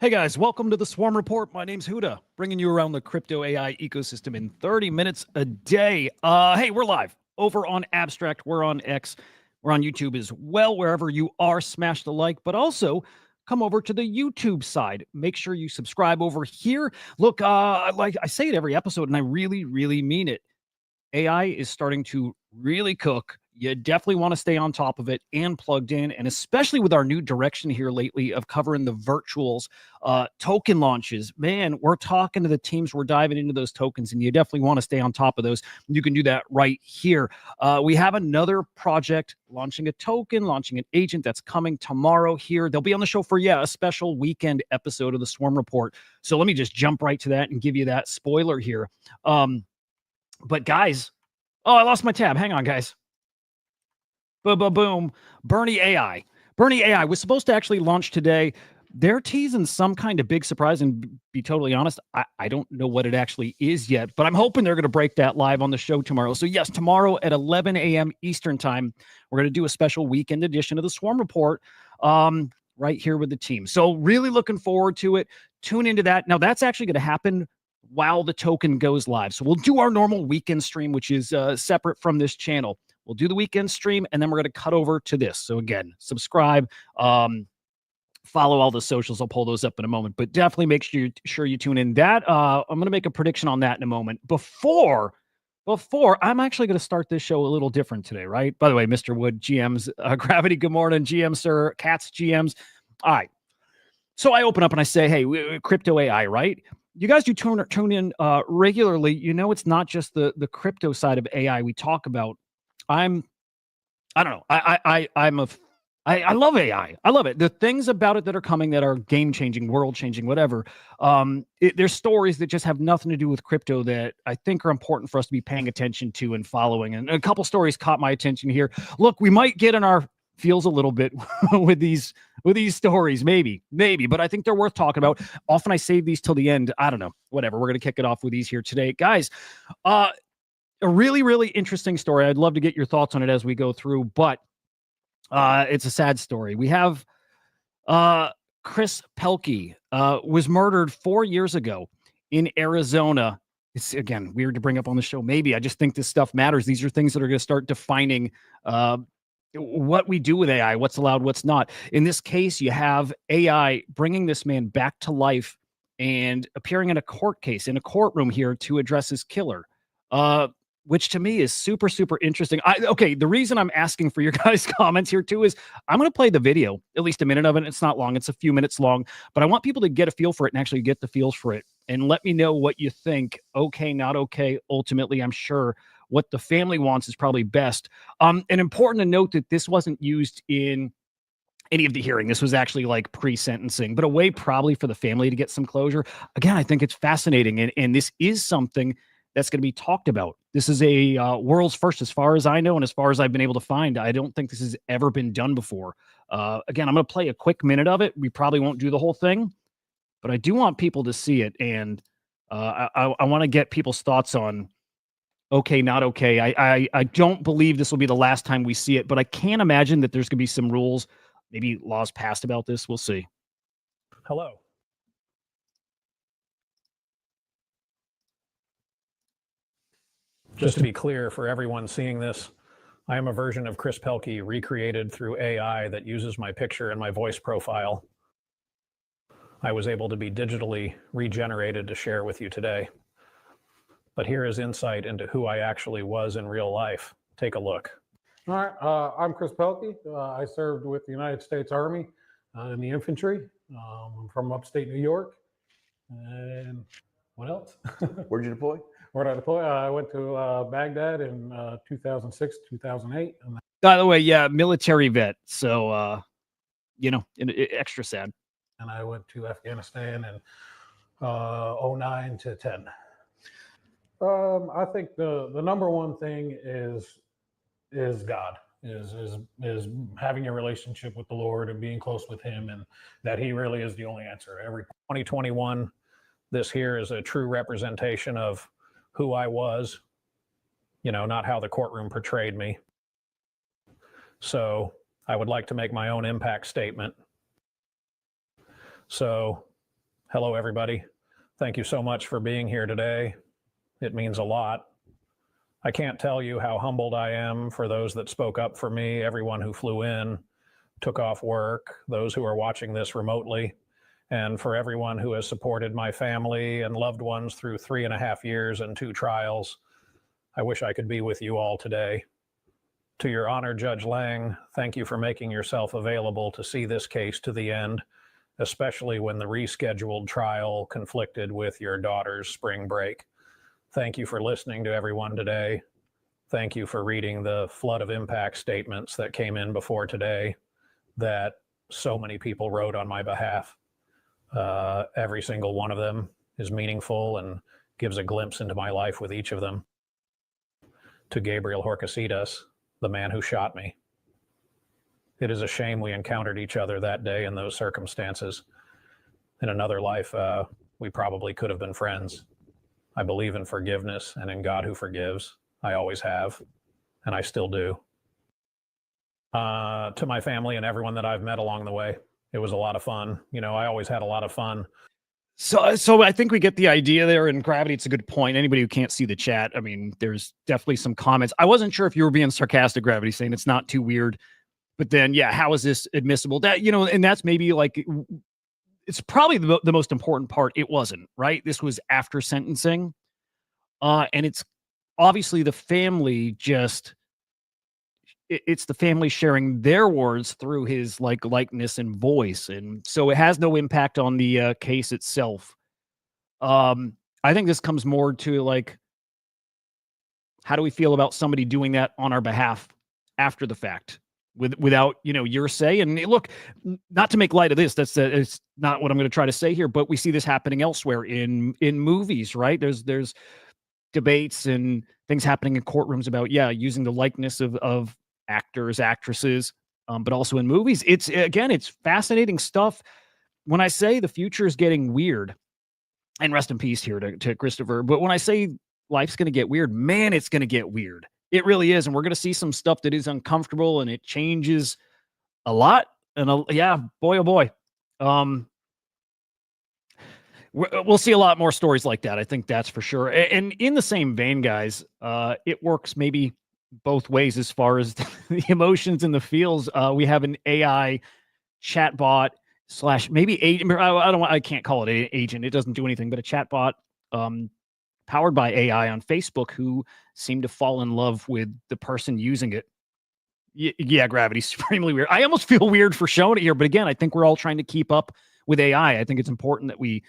Hey guys, welcome to the Swarm Report. My name's Hudah, bringing you around the crypto AI ecosystem in 30 minutes a day. Hey, we're live over on Abstract. We're on X. We're on YouTube as well. Wherever you are, smash the like, but also come over to the YouTube side. Make sure you subscribe over here. Look, like I say it every episode, and I really, really mean it. AI is starting to really cook. You definitely want to stay on top of it and plugged in, and especially with our new direction here lately of covering the virtuals, token launches. Man, we're talking to the teams. We're diving into those tokens, and you definitely want to stay on top of those. You can do that right here. We have another project launching a token, launching an agent that's coming tomorrow here. They'll be on the show for, a special weekend episode of the Swarm Report. So let me just jump right to that and give you that spoiler here. But guys, I lost my tab. Hang on, guys. Boom. Bernie AI. Bernie AI was supposed to actually launch today. They're teasing some kind of big surprise, and be totally honest, I don't know what it actually is yet, but I'm hoping they're going to break that live on the show tomorrow. So yes, tomorrow at 11 a.m. Eastern time, we're going to do a special weekend edition of the Swarm Report right here with the team. So really looking forward to it. Tune into that. Now that's actually going to happen while the token goes live. So we'll do our normal weekend stream, which is separate from this channel. We'll do the weekend stream, and then we're going to cut over to this. So again, subscribe, follow all the socials. I'll pull those up in a moment, but definitely make sure you tune in. That I'm going to make a prediction on that in a moment. Before I'm actually going to start this show a little different today, right? By the way, Mr. Wood, GMs, Gravity, good morning, GM, sir, Cats, GMs. All right. So I open up and I say, hey, crypto AI, right? You guys do tune in regularly. You know, it's not just the crypto side of AI we talk about. I don't know. I love AI. I love it. The things about it that are coming that are game changing, world changing, whatever. There's stories that just have nothing to do with crypto that I think are important for us to be paying attention to and following. And a couple stories caught my attention here. Look, we might get in our feels a little bit with these stories, maybe, but I think they're worth talking about. Often I save these till the end. I don't know. Whatever. We're going to kick it off with these here today, guys. A really, really interesting story. I'd love to get your thoughts on it as we go through, but it's a sad story. We have Chris Pelkey was murdered 4 years ago in Arizona. It's, again, weird to bring up on the show. Maybe I just think this stuff matters. These are things that are going to start defining what we do with AI, what's allowed, what's not. In this case, you have AI bringing this man back to life and appearing in a court case, in a courtroom here to address his killer. Which to me is super, super interesting. Okay, the reason I'm asking for your guys' comments here too is I'm going to play the video, at least a minute of it. It's not long. It's a few minutes long, but I want people to get a feel for it and actually get the feels for it and let me know what you think. Okay, not okay. Ultimately, I'm sure what the family wants is probably best. And important to note that this wasn't used in any of the hearing. This was actually like pre-sentencing, but a way probably for the family to get some closure. Again, I think it's fascinating. And this is something that's going to be talked about. This is a world's first, as far as I know, and as far as I've been able to find. I don't think this has ever been done before. Again, I'm going to play a quick minute of it. We probably won't do the whole thing, but I do want people to see it, and I want to get people's thoughts on okay, not okay. I don't believe this will be the last time we see it, but I can't imagine that there's going to be some rules, maybe laws passed about this. We'll see. Hello. Just to be clear for everyone seeing this, I am a version of Chris Pelkey recreated through AI that uses my picture and my voice profile. I was able to be digitally regenerated to share with you today. But here is insight into who I actually was in real life. Take a look. All right, I'm Chris Pelkey. I served with the United States Army in the infantry. I'm from upstate New York. And what else? Where'd you deploy? Where'd I deploy? I went to Baghdad in 2006, 2008. By the way, yeah, military vet. So, extra sad. and I went to Afghanistan in 09 to 10. I think the number one thing is God, is having a relationship with the Lord and being close with Him, and that He really is the only answer. Every 2021, this here is a true representation of who I was, not how the courtroom portrayed me. So I would like to make my own impact statement. So, hello, everybody. Thank you so much for being here today. It means a lot. I can't tell you how humbled I am for those that spoke up for me, everyone who flew in, took off work, those who are watching this remotely, and for everyone who has supported my family and loved ones through 3.5 years and 2 trials. I wish I could be with you all today. To Your Honor, Judge Lang, thank you for making yourself available to see this case to the end, especially when the rescheduled trial conflicted with your daughter's spring break. Thank you for listening to everyone today. Thank you for reading the flood of impact statements that came in before today that so many people wrote on my behalf. Every single one of them is meaningful and gives a glimpse into my life with each of them. To Gabriel Horcasitas, the man who shot me. It is a shame we encountered each other that day in those circumstances. In another life, we probably could have been friends. I believe in forgiveness and in God who forgives. I always have, and I still do. To my family and everyone that I've met along the way, it was a lot of fun. I always had a lot of fun. So I think we get the idea there, and Gravity, it's a good point. Anybody who can't see the chat, I mean, there's definitely some comments. I wasn't sure if you were being sarcastic, Gravity, saying it's not too weird. But then, yeah, how is this admissible? That, and that's maybe like, it's probably the most important part. It wasn't, right? This was after sentencing. And it's obviously the family it's the family sharing their words through his likeness and voice. And so it has no impact on the case itself. I think this comes more to how do we feel about somebody doing that on our behalf after the fact? Without your say. And look, not to make light of this, it's not what I'm going to try to say here, but we see this happening elsewhere in movies, right? There's debates and things happening in courtrooms about using the likeness of actors, actresses, but also in movies. It's fascinating stuff. When I say the future is getting weird, and rest in peace here to Christopher, but when I say life's going to get weird, man, it's going to get weird. It really is. And we're going to see some stuff that is uncomfortable, and it changes a lot. And boy, oh boy. We'll see a lot more stories like that. I think that's for sure. And in the same vein, guys, it works maybe both ways as far as the emotions and the feels. We have an AI chatbot / maybe agent. I can't call it an agent. It doesn't do anything, but a chatbot, powered by AI on Facebook, who seemed to fall in love with the person using it. Yeah, Gravity's extremely weird. I almost feel weird for showing it here, but again, I think we're all trying to keep up with AI. I think it's important that we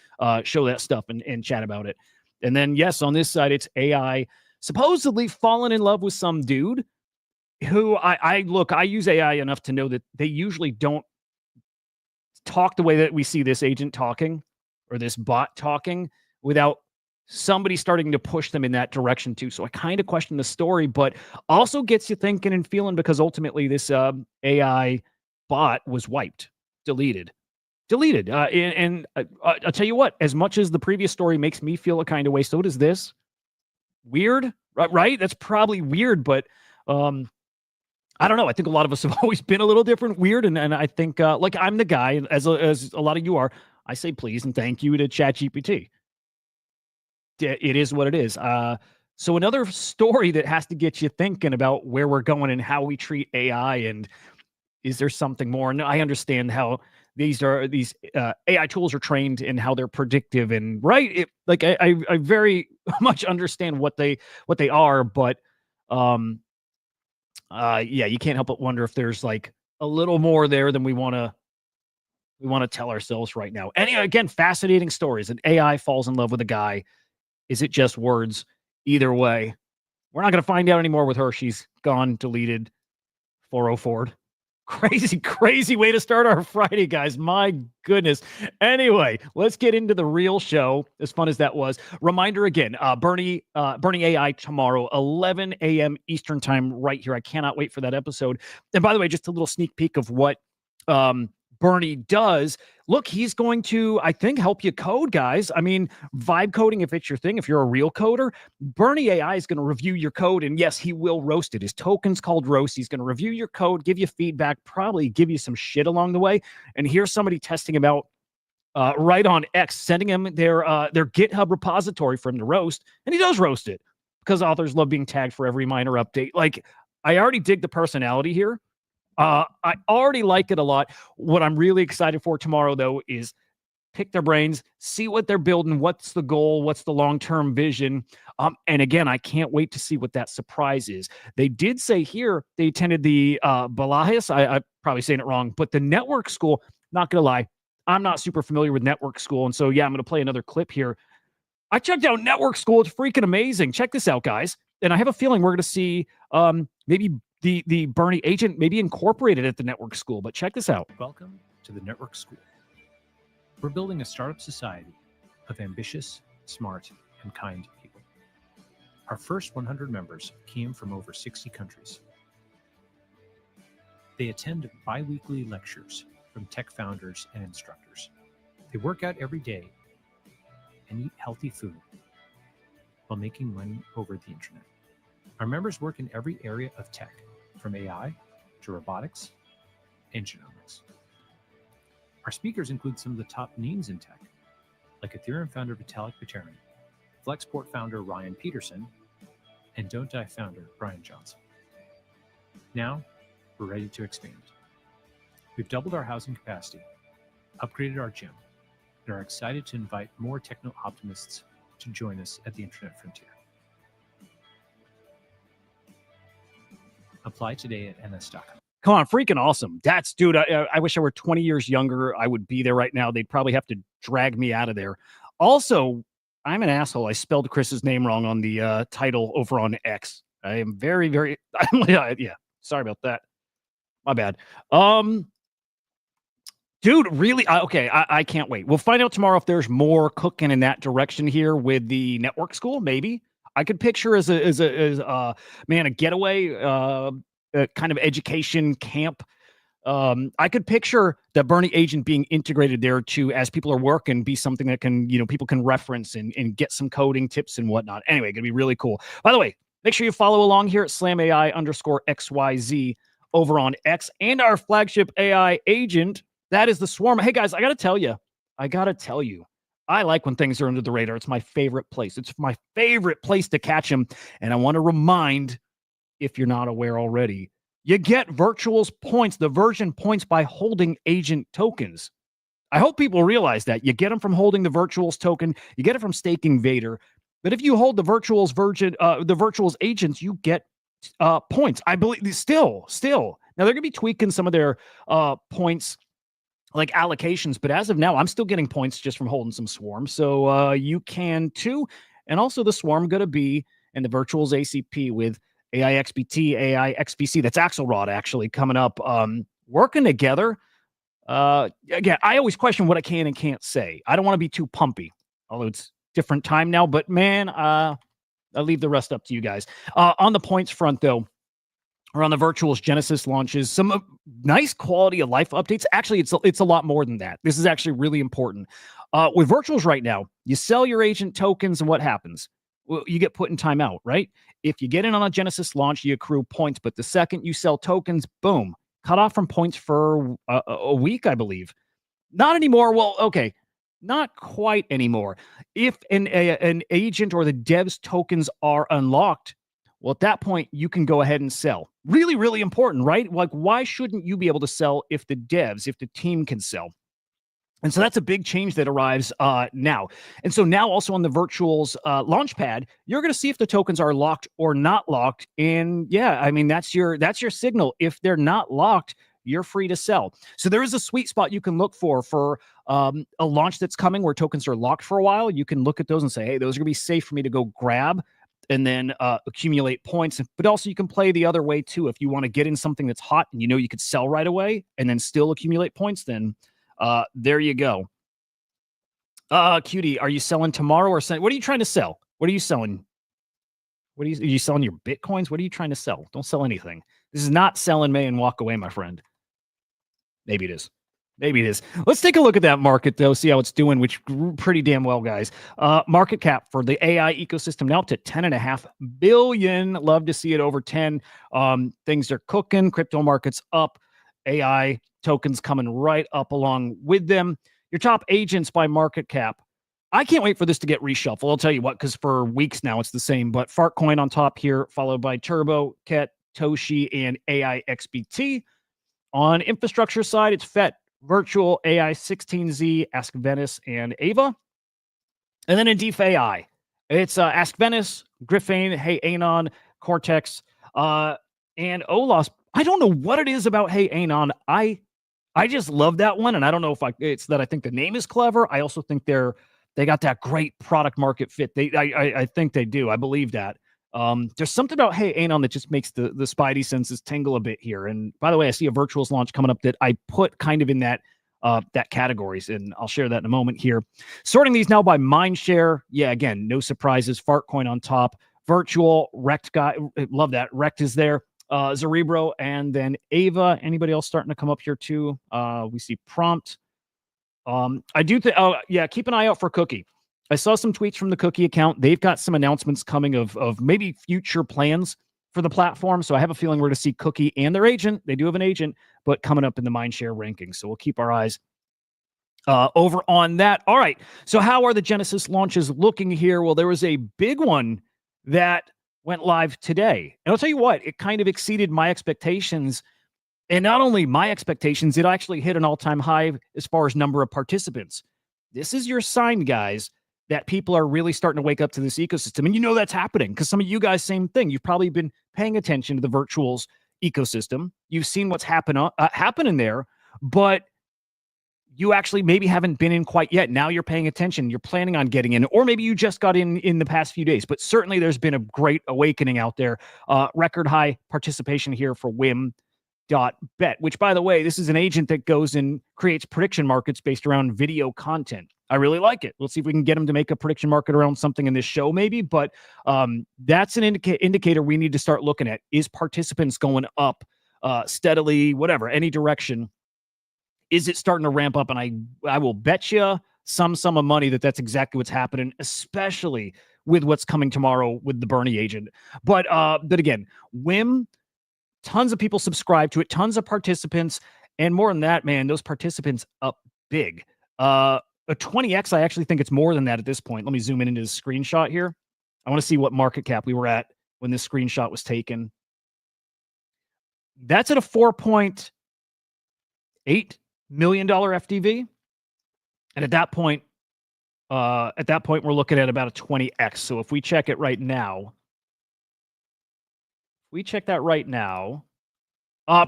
show that stuff and chat about it. And then, yes, on this side, it's AI supposedly fallen in love with some dude who I use AI enough to know that they usually don't talk the way that we see this agent talking or this bot talking without somebody starting to push them in that direction too. So I kind of question the story, but also gets you thinking and feeling, because ultimately this AI bot was wiped, deleted. And I'll tell you what, as much as the previous story makes me feel a kind of way, so does this. Weird, right? That's probably weird, but I don't know. I think a lot of us have always been a little different, weird. And I think I'm the guy, as a lot of you are, I say please and thank you to ChatGPT. It is what it is. So another story that has to get you thinking about where we're going and how we treat AI, and is there something more? And I understand how these AI tools are trained and how they're predictive, and right. I very much understand what they are, but you can't help but wonder if there's a little more there than we want to tell ourselves right now. And again, fascinating stories. An AI falls in love with a guy. Is it just words? Either way, we're not going to find out anymore with her. She's gone, deleted, 404. Crazy way to start our Friday, guys. My goodness. Anyway, let's get into the real show. As fun as that was. Reminder again, Bernie AI tomorrow, 11 a.m. Eastern time, right here. I cannot wait for that episode. And by the way, just a little sneak peek of what Bernie does. Look, he's going to, I think, help you code, guys. I mean, vibe coding, if it's your thing, if you're a real coder, Bernie AI is going to review your code. And yes, he will roast it. His token's called roast. He's going to review your code, give you feedback, probably give you some shit along the way. And here's somebody testing him out right on X, sending him their GitHub repository for him to roast. And he does roast it because authors love being tagged for every minor update. Like, I already dig the personality here. I already like it a lot. What I'm really excited for tomorrow, though, is pick their brains, see what they're building, what's the goal, what's the long-term vision. And again, I can't wait to see what that surprise is. They did say here they attended the Balahis. I'm probably saying it wrong, but the network school, not going to lie, I'm not super familiar with network school. And so, yeah, I'm going to play another clip here. I checked out network school. It's freaking amazing. Check this out, guys. And I have a feeling we're going to see maybe the Bernie agent maybe incorporated at the network school, but check this out. Welcome to the network school. We're building a startup society of ambitious, smart, and kind people. Our first 100 members came from over 60 countries. They attend bi-weekly lectures from tech founders and instructors. They work out every day and eat healthy food while making money over the internet. Our members work in every area of tech, from AI to robotics and genomics. Our speakers include some of the top names in tech, like Ethereum founder Vitalik Buterin, Flexport founder Ryan Peterson, and Don't Die founder Brian Johnson. Now, we're ready to expand. We've doubled our housing capacity, upgraded our gym, and are excited to invite more techno-optimists to join us at the Internet Frontier. Apply today at ns.com. Come on, freaking awesome. That's, dude, I wish I were 20 years younger. I would be there right now. They'd probably have to drag me out of there. Also, I'm an asshole. I spelled Chris's name wrong on the title over on X. I am very, yeah, sorry about that. My bad. Dude, really? Okay, I can't wait. We'll find out tomorrow if there's more cooking in that direction here with the network school, maybe. I could picture as a getaway kind of education camp. I could picture the Bernie agent being integrated there too, as people are working, be something that can, people can reference and get some coding tips and whatnot. Anyway, gonna be really cool. By the way, make sure you follow along here at SlamAI_XYZ over on X, and our flagship AI agent, that is the Swarm. Hey guys, I gotta tell you, I like when things are under the radar. It's my favorite place. It's my favorite place to catch them. And I want to remind, if you're not aware already, you get Virtuals points, the version points, by holding agent tokens. I hope people realize that. You get them from holding the Virtuals token. You get it from staking Vader. But if you hold the Virtuals the Virtuals agents, you get points. I believe still. Now they're going to be tweaking some of their points, like allocations, but as of now, I'm still getting points just from holding some Swarm. So you can too. And also the Swarm going to be in the Virtuals ACP with AI XBT, AI XBC. That's Axelrod actually coming up, working together. Again, I always question what I can and can't say. I don't want to be too pumpy, although it's different time now, but man, I'll leave the rest up to you guys. On the points front though, or on the Virtuals Genesis launches, some nice quality of life updates. Actually, it's a lot more than that. This is actually really important. With Virtuals right now, you sell your agent tokens and what happens? Well, you get put in timeout, right? If you get in on a Genesis launch, you accrue points, but the second you sell tokens, boom, cut off from points for a week, I believe. Not anymore. Well, okay, not quite anymore. If an agent or the dev's tokens are unlocked, well, at that point, you can go ahead and sell. Really, really important, right? Like, why shouldn't you be able to sell if the team can sell? And so that's a big change that arrives now. And so now also on the Virtuals Launchpad, you're going to see if the tokens are locked or not locked. And yeah, I mean, that's your signal. If they're not locked, you're free to sell. So there is a sweet spot you can look for a launch that's coming where tokens are locked for a while. You can look at those and say, hey, those are going to be safe for me to go grab. and then accumulate points. But also you can play the other way too. If you want to get in something that's hot and you know you could sell right away and then still accumulate points, then there you go. Cutie, are you selling tomorrow or what are you trying to sell? What are you selling? Are you selling your Bitcoins? What are you trying to sell? Don't sell anything. This is not sell in May and walk away, my friend. Maybe it is. Maybe it is. Let's take a look at that market, though, see how it's doing, which grew pretty damn well, guys. Market cap for the AI ecosystem now up to $10.5 billion. Love to see it over 10. Things are cooking. Crypto markets up. AI tokens coming right up along with them. Your top agents by market cap. I can't wait for this to get reshuffled. I'll tell you what, because for weeks now it's the same. But Fartcoin on top here, followed by Turbo, Ket, Toshi, and AI XBT. On infrastructure side, it's FET, Virtual, AI 16Z, Ask Venice, and Ava. And then in DeFi AI, it's Ask Venice, Griffin, Hey Anon, Cortex, and Olos. I don't know what it is about Hey Anon. I just love that one, and I don't know if it's that I think the name is clever. I also think they got that great product market fit. I think they do. I believe that. There's something about Hey Anon that just makes the spidey senses tingle a bit here. And by the way, I see a virtuals launch coming up that I put kind of in that categories, and I'll share that in a moment here. Sorting these now by mindshare. Yeah, again, no surprises. Fartcoin on top. Virtual, Rect guy, love that. Rect is there. Cerebro, and then Ava. Anybody else starting to come up here too? We see Prompt. I do think, keep an eye out for Cookie. I saw some tweets from the Cookie account. They've got some announcements coming of maybe future plans for the platform. So I have a feeling we're going to see Cookie and their agent. They do have an agent, but coming up in the mindshare rankings. So we'll keep our eyes over on that. All right. So how are the Genesis launches looking here? Well, there was a big one that went live today. And I'll tell you what, it kind of exceeded my expectations. And not only my expectations, it actually hit an all-time high as far as number of participants. This is your sign, guys, that people are really starting to wake up to this ecosystem. And you know that's happening because some of you guys, same thing. You've probably been paying attention to the virtuals ecosystem. You've seen what's happening there, but you actually maybe haven't been in quite yet. Now you're paying attention. You're planning on getting in, or maybe you just got in the past few days. But certainly there's been a great awakening out there. Record high participation here for Whim.bet, which, by the way, this is an agent that goes and creates prediction markets based around video content. I really like it. Let's see if we can get them to make a prediction market around something in this show, maybe. But that's an indicator we need to start looking at. Is participants going up steadily, whatever, any direction? Is it starting to ramp up? And I will bet you some sum of money that's exactly what's happening, especially with what's coming tomorrow with the Bernie agent. But again, Whim, tons of people subscribe to it, tons of participants, and more than that, man, those participants up big. A 20x, I actually think it's more than that at this point. Let me zoom in into this screenshot here. I want to see what market cap we were at when this screenshot was taken. That's at a $4.8 million FDV. And at that point, we're looking at about a 20x. So if we check it right now,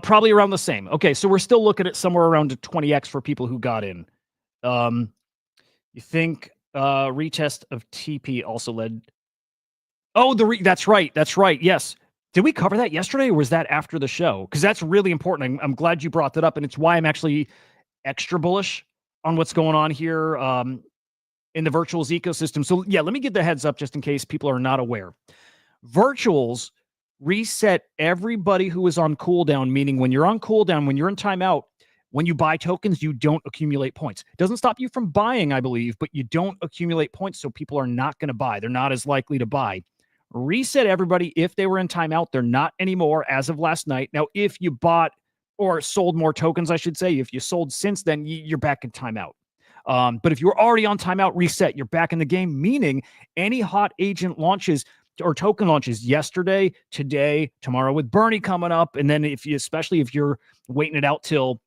probably around the same. Okay, so we're still looking at somewhere around a 20x for people who got in. You think retest of TP also led? Oh, that's right. Yes. Did we cover that yesterday, or was that after the show? Because that's really important. I'm glad you brought that up, and it's why I'm actually extra bullish on what's going on here in the virtuals ecosystem. So yeah, let me give the heads up just in case people are not aware. Virtuals reset everybody who is on cooldown, meaning when you're on cooldown, when you're in timeout, when you buy tokens, you don't accumulate points. It doesn't stop you from buying, I believe, but you don't accumulate points, so people are not going to buy. They're not as likely to buy. Reset everybody if they were in timeout. They're not anymore as of last night. Now, if you bought or sold more tokens, I should say, if you sold since then, you're back in timeout. But if you're already on timeout, reset, you're back in the game, meaning any hot agent launches or token launches yesterday, today, tomorrow with Bernie coming up, and then especially if you're waiting it out till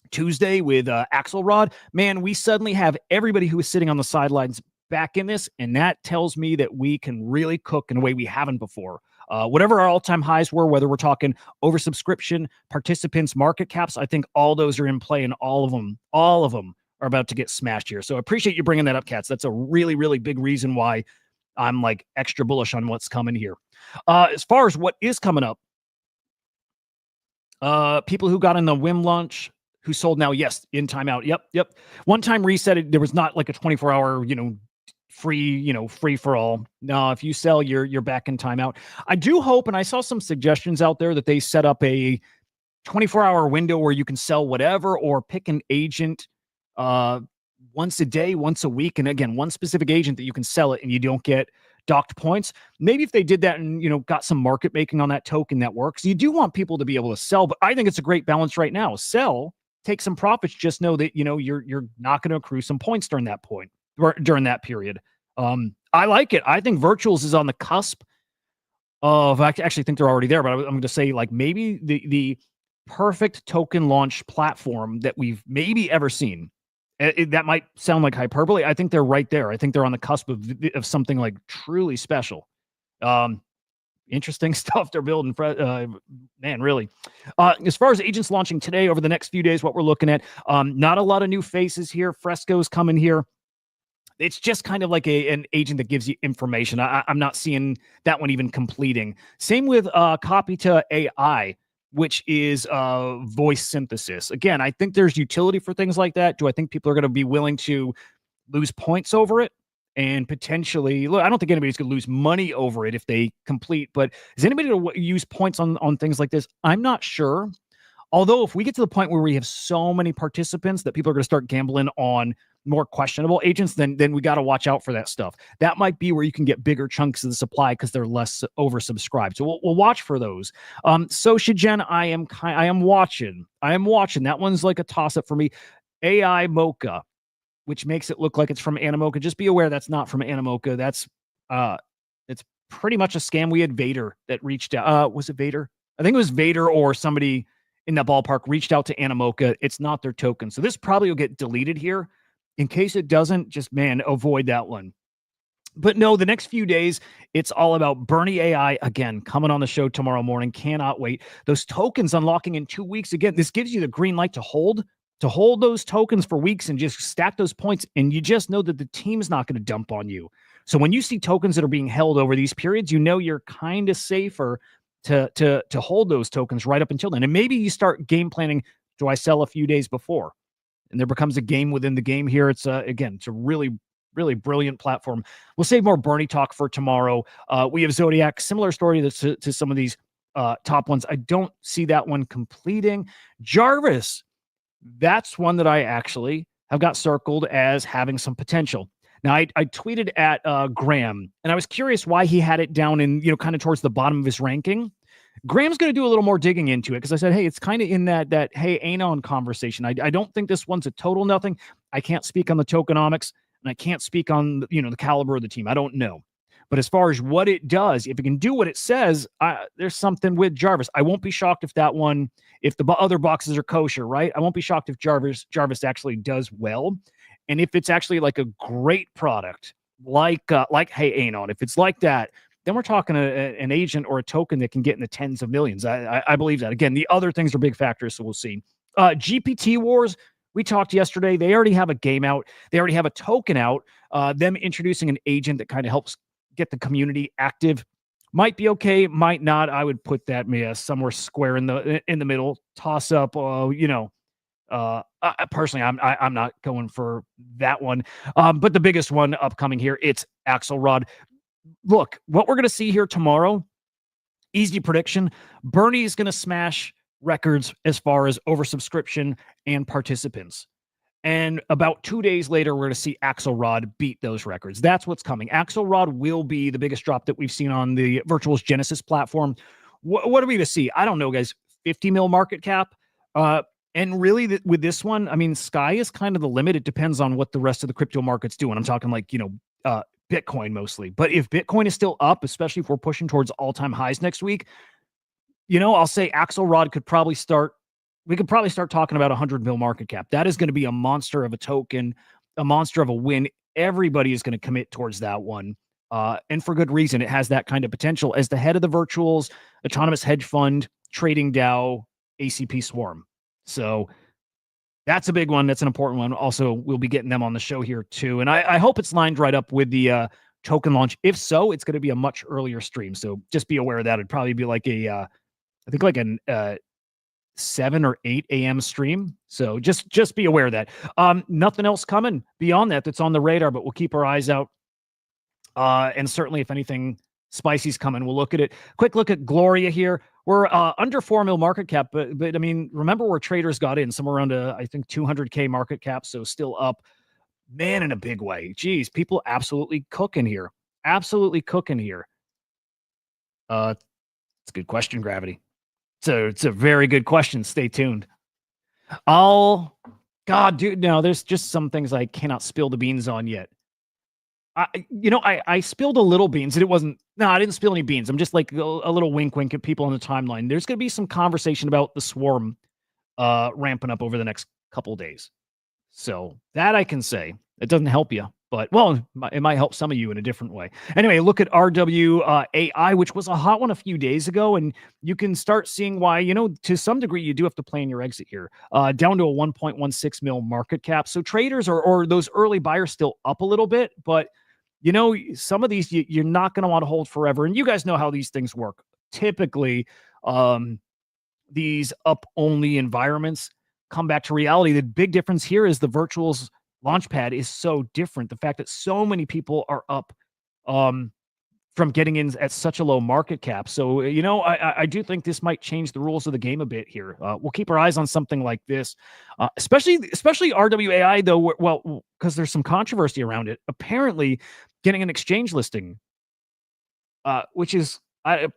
Tuesday with Axelrod, man, we suddenly have everybody who is sitting on the sidelines back in this, and that tells me that we can really cook in a way we haven't before. Whatever our all-time highs were, whether we're talking oversubscription, participants, market caps, I think all those are in play, and all of them are about to get smashed here. So I appreciate you bringing that up, Cats. That's a really, really big reason why I'm like extra bullish on what's coming here. As far as what is coming up, people who got in the whim launch, who sold now, yes, in timeout. Yep. One time reset, there was not like a 24-hour, free for all. No, if you sell, you're back in timeout. I do hope, and I saw some suggestions out there that they set up a 24-hour window where you can sell whatever or pick an agent once a day, once a week. And again, one specific agent that you can sell it and you don't get docked points. Maybe if they did that and, got some market making on that token, that works. You do want people to be able to sell, but I think it's a great balance right now. Sell, take some profits. Just know that, you're not going to accrue some points during that point or during that period. I like it. I think Virtuals is on the cusp of, I actually think they're already there, but I'm going to say like maybe the perfect token launch platform that we've maybe ever seen. That might sound like hyperbole. I think they're right there. I think they're on the cusp of something like truly special. Interesting stuff they're building, man, really. As far as agents launching today over the next few days, what we're looking at, not a lot of new faces here. Fresco's coming here. It's just kind of like an agent that gives you information. I'm not seeing that one even completing. Same with Copy to AI, which is voice synthesis. Again, I think there's utility for things like that. Do I think people are going to be willing to lose points over it? And potentially, look, I don't think anybody's going to lose money over it if they complete, but is anybody going to use points on things like this? I'm not sure. Although if we get to the point where we have so many participants that people are going to start gambling on more questionable agents, then we got to watch out for that stuff. That might be where you can get bigger chunks of the supply because they're less oversubscribed. So we'll watch for those. Sociogen, I am watching. That one's like a toss up for me. AI Mocha, which makes it look like it's from Animoca. Just be aware that's not from Animoca. That's it's pretty much a scam. We had Vader that reached out. Was it Vader? I think it was Vader or somebody in that ballpark reached out to Animoca. It's not their token. So this probably will get deleted here. In case it doesn't, just, man, avoid that one. But no, the next few days, it's all about Bernie AI. Again, coming on the show tomorrow morning. Cannot wait. Those tokens unlocking in 2 weeks. Again, this gives you the green light to hold those tokens for weeks and just stack those points. And you just know that the team's not going to dump on you. So when you see tokens that are being held over these periods, you're kind of safer to hold those tokens right up until then. And maybe you start game planning. Do I sell a few days before? And there becomes a game within the game here. It's it's a really, really brilliant platform. We'll save more Bernie talk for tomorrow. We have Zodiac, similar story to some of these top ones. I don't see that one completing. Jarvis, that's one that I actually have got circled as having some potential. Now, I tweeted at Graham, and I was curious why he had it down in, kind of towards the bottom of his ranking. Graham's going to do a little more digging into it because I said, hey, it's kind of in that hey, Anon conversation. I don't think this one's a total nothing. I can't speak on the tokenomics, and I can't speak on, the caliber of the team. I don't know. But as far as what it does, if it can do what it says, there's something with Jarvis. I won't be shocked if that one, if the other boxes are kosher, right? I won't be shocked if Jarvis actually does well. And if it's actually like a great product, like Hey Anon, if it's like that, then we're talking an agent or a token that can get in the tens of millions. I believe that. Again, the other things are big factors, so we'll see. GPT Wars, we talked yesterday. They already have a game out. They already have a token out. Them introducing an agent that kind of helps get the community active might be okay, might not. I would put that somewhere square in the middle. Toss up. Personally, I'm not going for that one. But the biggest one upcoming here, it's Axelrod. Look, what we're going to see here tomorrow, easy prediction, Bernie is going to smash records as far as oversubscription and participants. And about 2 days later, we're going to see Axelrod beat those records. That's what's coming. Axelrod will be the biggest drop that we've seen on the Virtuals Genesis platform. What are we going to see? I don't know, guys. 50 mil market cap. And really, with this one, I mean, sky is kind of the limit. It depends on what the rest of the crypto markets do. And I'm talking like, Bitcoin mostly. But if Bitcoin is still up, especially if we're pushing towards all-time highs next week, I'll say Axelrod could probably start. We could probably start talking about 100 mil market cap. That is going to be a monster of a token, a monster of a win. Everybody is going to commit towards that one. And for good reason. It has that kind of potential as the head of the Virtuals, Autonomous Hedge Fund, Trading DAO, ACP Swarm. So that's a big one. That's an important one. Also, we'll be getting them on the show here too. And I hope it's lined right up with the token launch? If so, it's going to be a much earlier stream. So just be aware of that. It'd probably be like I think like an 7 or 8 a.m. stream. So just be aware of that. Nothing else coming beyond that that's on the radar, but we'll keep our eyes out. And certainly if anything spicy's coming, we'll look at it. Quick look at Gloria here. We're under 4 mil market cap, but I mean, remember where traders got in, somewhere around I think 200K market cap, so still up, man, in a big way. Geez, people absolutely cooking here. Absolutely cooking here. It's a good question, Gravity. It's a very good question. Stay tuned. God, dude, no, there's just some things I cannot spill the beans on yet. I spilled a little beans, and I didn't spill any beans. I'm just like a little wink at people on the timeline. There's going to be some conversation about the swarm ramping up over the next couple of days. So that I can say. It doesn't help you, but, well, it might help some of you in a different way. Anyway, look at RWAI, which was a hot one a few days ago, and you can start seeing why, to some degree, you do have to plan your exit here. Down to a 1.16 mil market cap. So traders or those early buyers still up a little bit, but some of these you're not going to want to hold forever. And you guys know how these things work. Typically, these up-only environments come back to reality. The big difference here is the virtuals launchpad is so different. The fact that so many people are up from getting in at such a low market cap. So, I do think this might change the rules of the game a bit here. We'll keep our eyes on something like this, especially RWAI, though, well, because there's some controversy around it. Apparently, getting an exchange listing, which is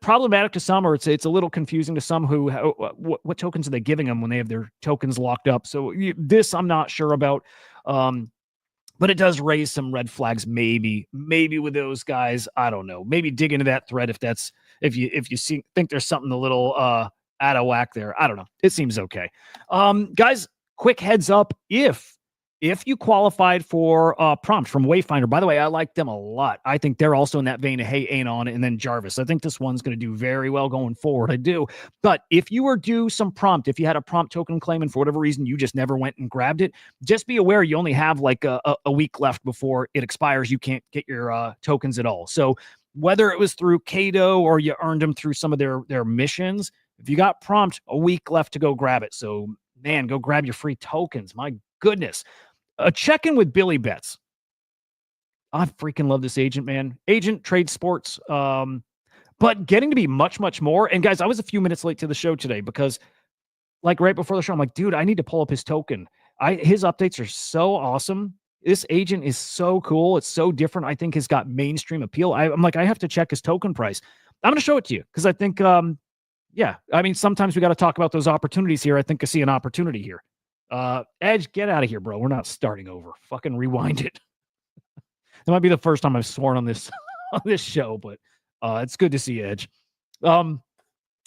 problematic to some, or it's a little confusing to some who, what tokens are they giving them when they have their tokens locked up? So this I'm not sure about. But it does raise some red flags, maybe with those guys. I don't know. Maybe dig into that thread if you think there's something a little out of whack there. I don't know. It seems okay. Guys, quick heads up. If you qualified for prompt from Wayfinder, by the way, I like them a lot. I think they're also in that vein of Hey Anon and then Jarvis. I think this one's going to do very well going forward. I do. But if you were due some prompt, if you had a prompt token claim and for whatever reason you just never went and grabbed it, just be aware you only have like a week left before it expires. You can't get your tokens at all. So whether it was through Cato or you earned them through some of their missions, if you got prompt, a week left to go grab it. So, man, go grab your free tokens. My goodness. A check-in with Billy Betts. I freaking love this agent, man. Agent, trade sports, but getting to be much, much more. And guys, I was a few minutes late to the show today because like right before the show, I'm like, dude, I need to pull up his token. His updates are so awesome. This agent is so cool. It's so different. I think has got mainstream appeal. I'm like, I have to check his token price. I'm going to show it to you because I think, yeah, I mean, sometimes we got to talk about those opportunities here. I think I see an opportunity here. Edge, get out of here, bro. We're not starting over. Fucking rewind it. That might be the first time I've sworn on this on this show, but it's good to see Edge.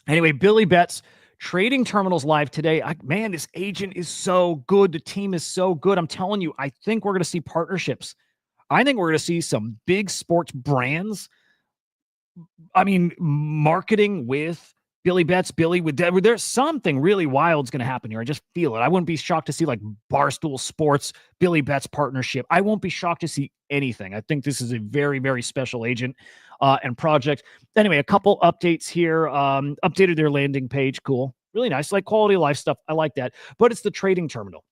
Anyway, Billy Betts trading terminals live today. Man, this agent is so good. The team is so good. I'm telling you, I think we're going to see partnerships. I think we're going to see some big sports brands. I mean, marketing with Billy Betts, Billy with Denver. There's something really wild's going to happen here. I just feel it. I wouldn't be shocked to see like Barstool Sports, Billy Betts partnership. I won't be shocked to see anything. I think this is a very, very special agent and project. Anyway, a couple updates here. Updated their landing page. Cool. Really nice. Like quality of life stuff. I like that. But it's the trading terminal.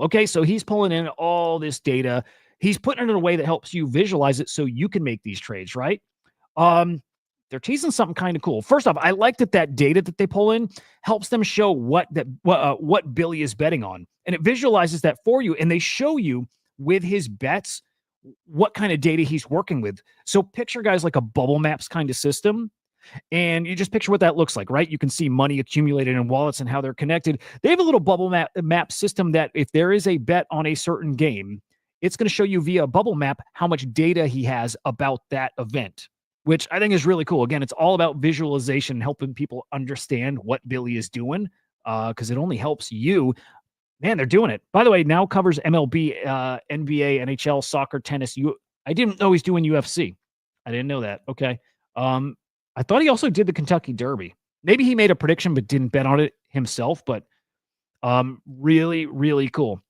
Okay, so he's pulling in all this data. He's putting it in a way that helps you visualize it so you can make these trades, right? They're teasing something kind of cool. First off, I like that data that they pull in helps them show what Billy is betting on. And it visualizes that for you. And they show you with his bets what kind of data he's working with. So picture guys like a bubble maps kind of system. And you just picture what that looks like, right? You can see money accumulated in wallets and how they're connected. They have a little bubble map system that if there is a bet on a certain game, it's going to show you via a bubble map how much data he has about that event, which I think is really cool. Again, it's all about visualization, helping people understand what Billy is doing, because it only helps you. Man, they're doing it. By the way, now covers MLB, NBA, NHL, soccer, tennis. I didn't know he's doing UFC. I didn't know that. Okay. I thought he also did the Kentucky Derby. Maybe he made a prediction but didn't bet on it himself, but really, really cool.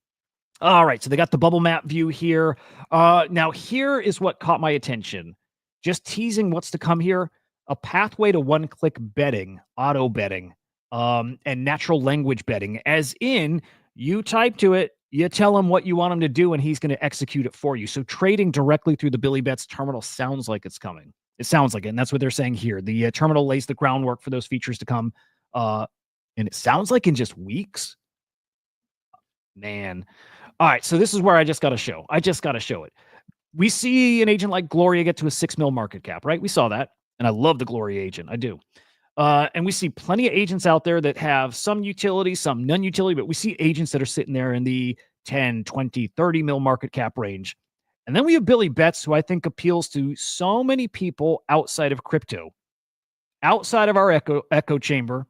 All right, so they got the bubble map view here. Now, here is what caught my attention. Just teasing what's to come here. A pathway to one-click betting, auto betting, and natural language betting, as in you type to it, you tell him what you want him to do, and he's going to execute it for you. So trading directly through the Billy Bets terminal sounds like it's coming. It sounds like it, and that's what they're saying here. The terminal lays the groundwork for those features to come, and it sounds like in just weeks. Man. All right, so this is where I just got to show. it. We see an agent like Gloria get to a 6 mil market cap, right? We saw that, and I love the Gloria agent. I do. And we see plenty of agents out there that have some utility, some non-utility, but we see agents that are sitting there in the 10, 20, 30 mil market cap range. And then we have Billy Betts, who I think appeals to so many people outside of crypto, outside of our echo chamber,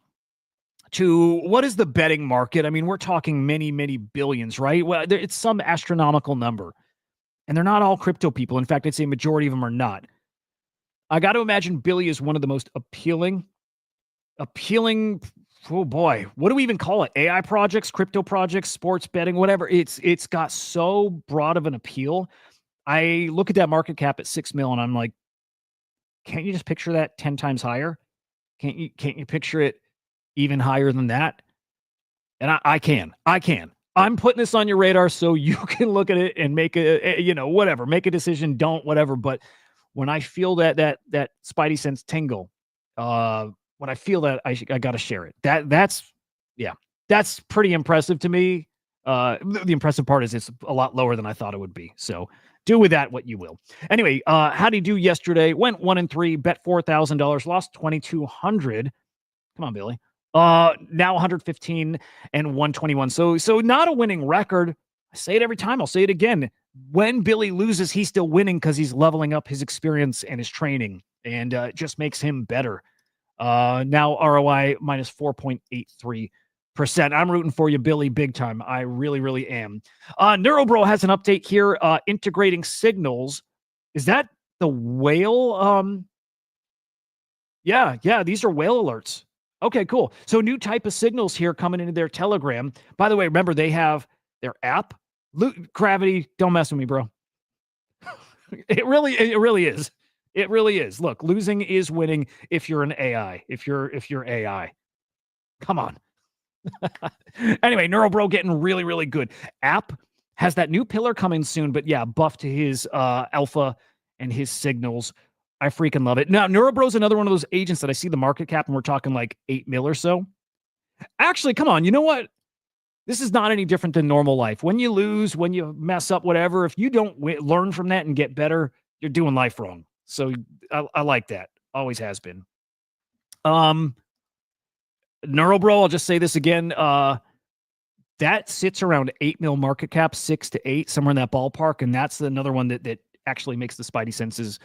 to what is the betting market? I mean, we're talking many, many billions, right? Well, it's some astronomical number. And they're not all crypto people. In fact, I'd say a majority of them are not. I got to imagine Billy is one of the most appealing, oh boy, what do we even call it? AI projects, crypto projects, sports betting, whatever. It's got so broad of an appeal. I look at that market cap at 6 mil and I'm like, can't you just picture that 10 times higher? Can't you picture it even higher than that? And I can. I'm putting this on your radar so you can look at it and make whatever, make a decision, don't, whatever. But when I feel that spidey sense tingle, when I feel that, I got to share it. That's pretty impressive to me. The impressive part is it's a lot lower than I thought it would be. So do with that what you will. Anyway, how'd he do yesterday? Went 1-3, bet $4,000, lost $2,200. Come on, Billy. Now 115 and 121. So not a winning record. I say it every time. I'll say it again. When Billy loses, he's still winning because he's leveling up his experience and his training, and it just makes him better. Now ROI minus 4.83%. I'm rooting for you, Billy, big time. I really, really am. Neurobro has an update here, integrating signals. Is that the whale? Yeah, these are whale alerts. Okay, cool. So new type of signals here coming into their Telegram. By the way, remember they have their app. Gravity, don't mess with me, bro. It really is. It really is. Look, losing is winning if you're an AI. If you're AI. Come on. Anyway, Neurobro getting really, really good. App has that new pillar coming soon, but yeah, buff to his alpha and his signals. I freaking love it. Now, Neurobro's another one of those agents that I see the market cap and we're talking like 8 mil or so. Actually, come on. You know what? This is not any different than normal life. When you lose, when you mess up, whatever, if you don't learn from that and get better, you're doing life wrong. So I like that. Always has been. Neurobro, I'll just say this again. That sits around 8 mil market cap, 6 to 8, somewhere in that ballpark. And that's another one that actually makes the spidey senses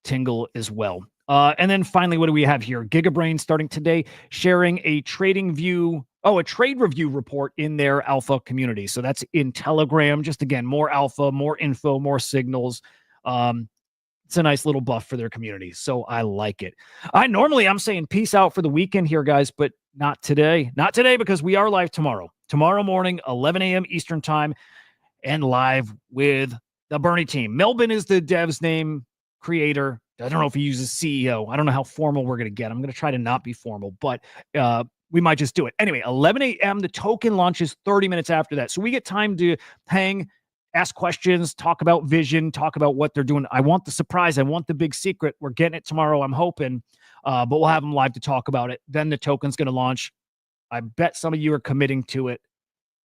tingle as well. And then finally, what do we have here? GigaBrain starting today, sharing a trade review report in their alpha community. So that's in Telegram. Just again, more alpha, more info, more signals. It's a nice little buff for their community. So I like it. I'm saying peace out for the weekend here, guys, but not today. Not today because we are live tomorrow. Tomorrow morning, 11 a.m. Eastern time, and live with the Bernie team. Melvin is the dev's name, creator. I don't know if he uses CEO. I don't know how formal we're going to get. I'm going to try to not be formal, but we might just do it. Anyway, 11 a.m. The token launches 30 minutes after that. So we get time to hang, ask questions, talk about vision, talk about what they're doing. I want the surprise. I want the big secret. We're getting it tomorrow, I'm hoping, but we'll have them live to talk about it. Then the token's going to launch. I bet some of you are committing to it.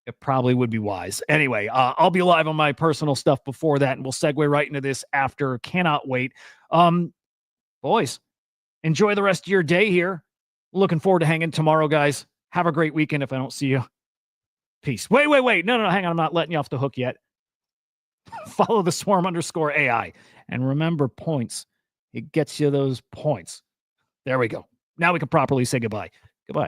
It probably would be wise. Anyway, I'll be live on my personal stuff before that, and we'll segue right into this after. Cannot wait. Boys, enjoy the rest of your day here. Looking forward to hanging tomorrow, guys. Have a great weekend if I don't see you. Peace. Wait. No, hang on. I'm not letting you off the hook yet. Follow the swarm_AI. And remember points. It gets you those points. There we go. Now we can properly say goodbye. Goodbye.